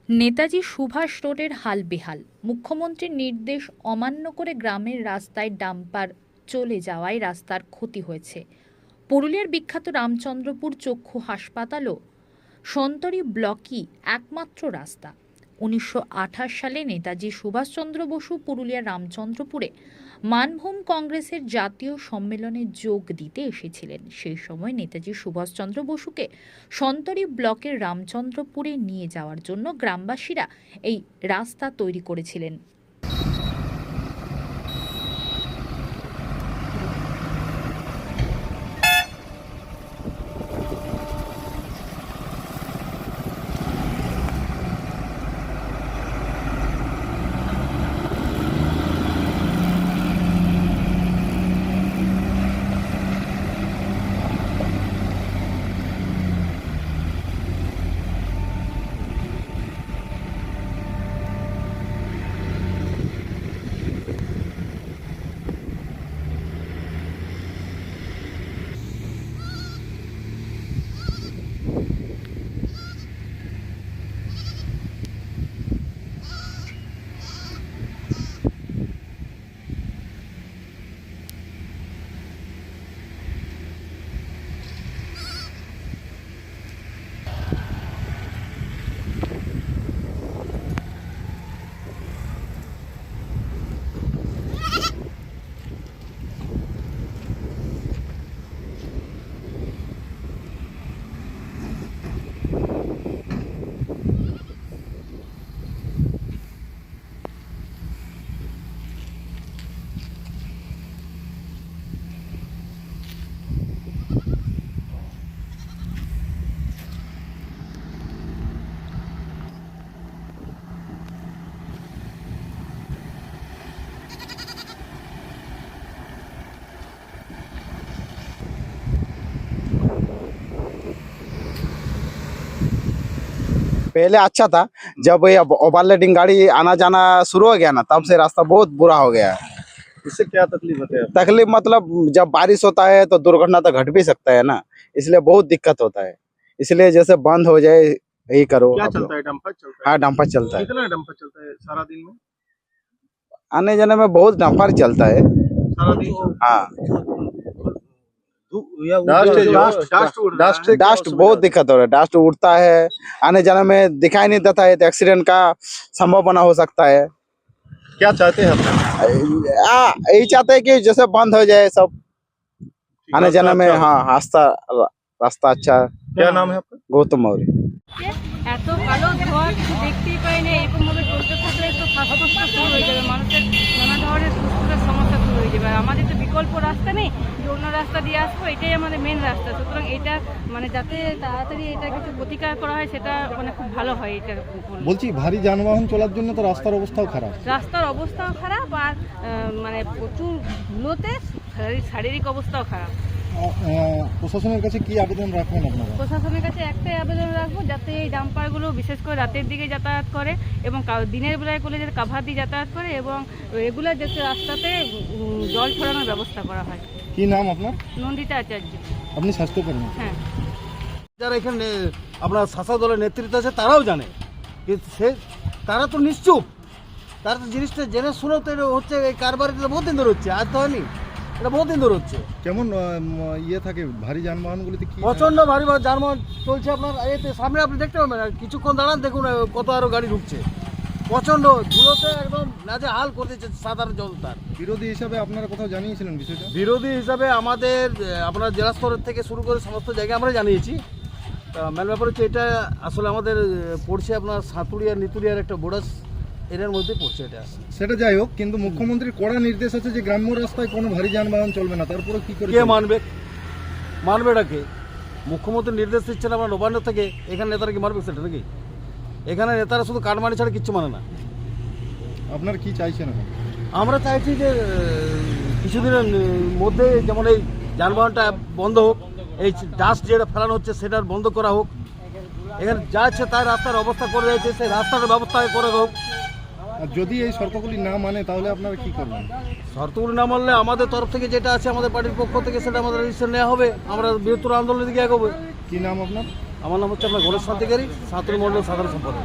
নেতাজি সুভাষ রোডের হাল বেহাল। মুখ্যমন্ত্রীর নির্দেশ অমান্য করে গ্রামের রাস্তায় ডাম্পার চলে যাওয়ায় রাস্তার ক্ষতি হয়েছে। পুরুলিয়ার বিখ্যাত রামচন্দ্রপুর চক্ষু হাসপাতালও সন্তরী ব্লকই একমাত্র রাস্তা। 1928 সালে নেতাজি সুভাষচন্দ্র বসু পুরুলিয়ার রামচন্দ্রপুরে মানভূম কংগ্রেসের জাতীয় সম্মেলনে যোগ দিতে এসেছিলেন। সেই সময় নেতাজি সুভাষচন্দ্র বসুকে সন্তরী ব্লকের রামচন্দ্রপুরে নিয়ে যাওয়ার জন্য গ্রামবাসীরা এই রাস্তা তৈরি করেছিলেন। पहले अच्छा था। जब ये ओवरलोडिंग गाड़ी आना जाना शुरू हो गया ना, तब से रास्ता बहुत बुरा हो गया है। इससे क्या तकलीफ होता है? तकलीफ मतलब जब बारिश होता है तो दुर्घटना तो घट भी सकता है ना, इसलिए बहुत दिक्कत होता है। इसलिए जैसे बंद हो जाए यही करो। क्या आप लोग। चलता है? डंपर चलता है? हाँ, डंपर चलता है। कितना डंपर चलता है सारा दिन में? आने जाने में बहुत डंपर चलता है। सारा दिन हाँ, डस्ट डस्ट बहुत दिक्कत हो रहा है। डस्ट उड़ता है, आने जाने में दिखाई नहीं देता है, तो एक्सीडेंट का संभावना हो सकता है। क्या चाहते हैं आप? यही चाहते हैं कि जैसे बंद हो जाए सब, आने जाने में। हाँ, रास्ता अच्छा। क्या नाम है आपका? गौतम मौर्य। এত ভালো ধোয়া কিছু দেখতেই পাই না। এরকম ভাবে চলতে থাকলে তো শ্বাসকষ্ট শুরু হয়ে যাবে, মানুষের নানা ধরনের সুস্থতার সমস্যা শুরু হয়ে যাবে। আর আমাদের তো বিকল্প রাস্তা নেই যে অন্য রাস্তা দিয়ে আসবো, এটাই আমাদের মেন রাস্তা। সুতরাং এটা যাতে তাড়াতাড়ি এটা কিছু প্রতিকার করা হয়, সেটা খুব ভালো হয়। এটা বলছি, ভারী যানবাহন চলার জন্য তো রাস্তার অবস্থাও খারাপ। রাস্তার অবস্থাও খারাপ, আর প্রচুর ধুলোতে শারীরিক অবস্থাও খারাপ। প্রশাসনের কাছে কি আবেদন রাখবেন আপনারা? প্রশাসনের কাছে একটাই আবেদন রাখবো, যাতে এই ডাম্পারগুলো বিশেষ করে রাতের দিকে যাতায়াত করে এবং দিনের বেলায় করলে যাতে কাভার দিয়ে যাতায়াত করে এবং রেগুলার যাতে রাস্তাতে জল ছড়ানোর ব্যবস্থা করা হয়। কি নাম আপনার? নন্দিতা আচার্য। আপনি স্বাস্থ্যকর্মী? হ্যাঁ। যারা এখানে আপনার শাসক দলের নেতৃত্ব আছে তারাও জানে, কিন্তু তারা তো নিশ্চুপ। তারা তো জিনিসটা জেনে শুনেও তো হচ্ছে এই কারবারিটা বহুত দিন ধরে হচ্ছে, আজ তো হয়নি, এটা বহুত দিন ধরে হচ্ছে। কেমন ইয়ে থাকে ভারী যানবাহনগুলিতে? কি প্রচন্ড ভারী যানবাহন চলছে আপনার এতে সামনে, আপনি দেখতে পাবেন। আর কিছুক্ষণ দাঁড়ান, দেখুন কত আরো গাড়ি ঢুকছে। প্রচন্ড ধুলোতে একদম নাজে হাল করে দিচ্ছে সাধারণ জনতার। বিরোধী হিসাবে আপনারা কোথাও জানিয়েছিলেন বিষয়টা? বিরোধী হিসাবে আমাদের আপনার জেলা স্তরের থেকে শুরু করে সমস্ত জায়গায় আমরা জানিয়েছি। মেন ব্যাপার হচ্ছে এটা আসলে আমাদের পড়ছে আপনার সাঁতুরিয়া নিতুরিয়ার একটা বোর্ডাস এরিয়ার মধ্যে পড়ছে এটা। সেটা যাই হোক, কিন্তু মুখ্যমন্ত্রীর কড়া নির্দেশ আছে যে গ্রাম্য রাস্তায় কোনো ভারী যানবাহন চলবে না। তারপরে কি করে কে মানবে এটাকে? মুখ্যমন্ত্রী নির্দেশ দিচ্ছেন আপনার নবান্ন থেকে, এখানে নেতারা কি মানবে সেটা নাকি? এখানে নেতারা শুধু কাটমানি ছাড়া কিচ্ছু মানে না। আপনার কি চাইছেন এখন? আমরা চাইছি যে কিছুদিনের মধ্যে যেমন এই যানবাহনটা বন্ধ হোক, এই ডাস্ট যেটা ফেলানো হচ্ছে সেটা বন্ধ করা হোক। এখানে যা আছে তাই রাস্তার অবস্থা করে রয়েছে, সেই রাস্তার ব্যবস্থা করে হোক। আর যদি এই শর্তগুলি না মানে তাহলে আপনারা কি করবেন? শর্তগুলি না মানলে আমাদের তরফ থেকে যেটা আছে আমাদের পার্টির পক্ষ থেকে সেটা আমাদের রেজিস্টার নেওয়া হবে। আমরা বৃহত্তর আন্দোলনের দিকে এগোবো। কি নাম আপনার? আমার নাম হচ্ছে আপনার গণেশ শান্তিকারী, সাঁতুরি মণ্ডল সাধারণ সম্পাদক।